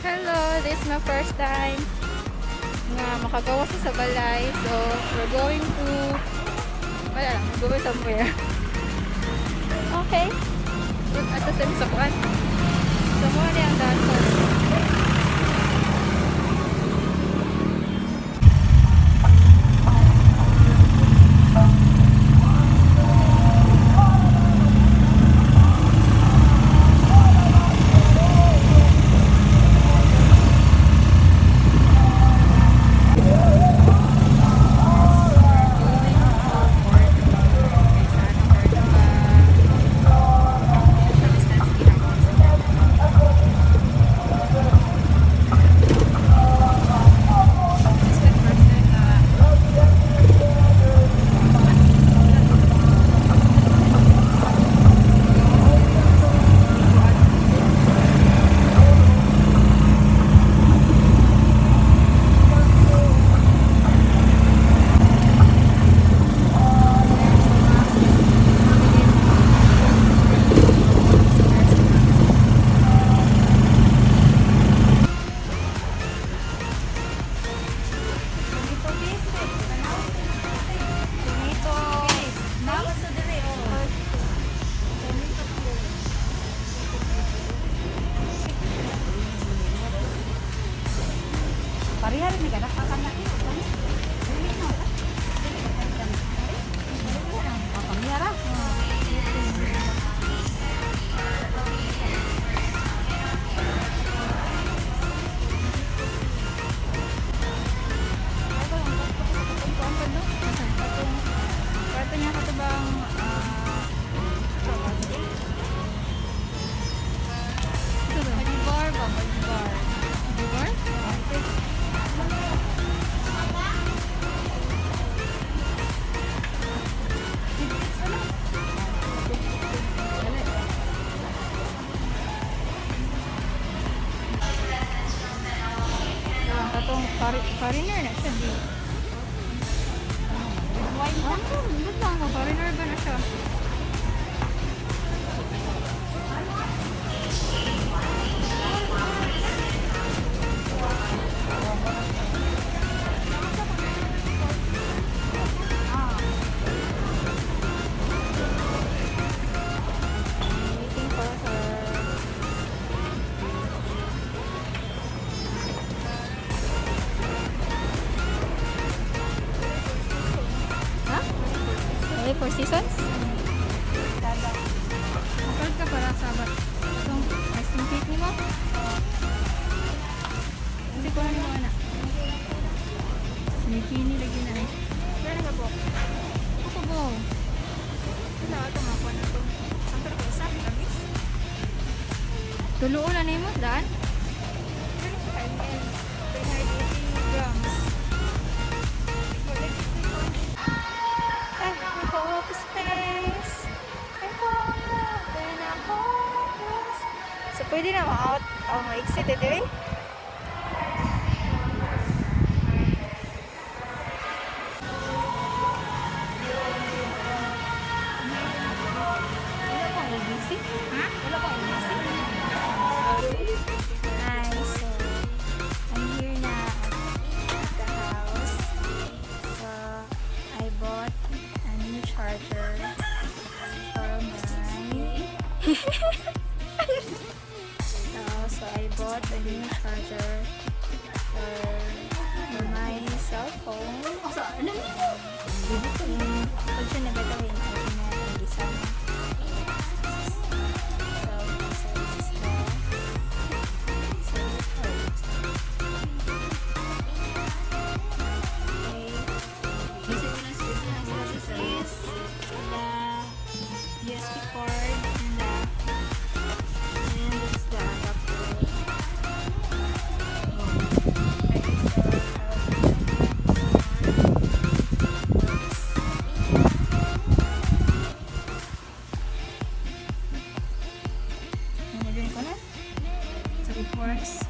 Hello, this is my first time nga makagawa sa balay. So, we're going to wala lang, we're going somewhere. Okay. Look at the same sa kuan. So, muna na ang daan. Parihari ni kana kakana ito kami. Pamiyara. Kwarto niya katubang Bolivar ba? Bolivar. Bolivar? Katong foreigner na siya, di. Good lang mo, foreigner ba na siya? Waiting for her. Ha? Okay, Four Seasons? Kapag ka para sa itong ice cream cake ni mo? Kasi ko na ni mo na. Sinikini lagi na eh. Dali ka po. Ako po. Wala ito mga kuan na to. Ang pero isa labis. Tuluon na mo daan? Dali ka kain. 380 grams. I hope space. I hope when I hope. So, pwede na ma-out. Ma-exit ito eh. Wala pang ABC? Ha? Wala pang ABC? Hi, so I'm here na at the house. So I bought a new charger for my so I bought a new charger for my cell phone. Pag siya nagatawin, ay pinag-isan. So this is the USB cord and this is the adapter. So it works.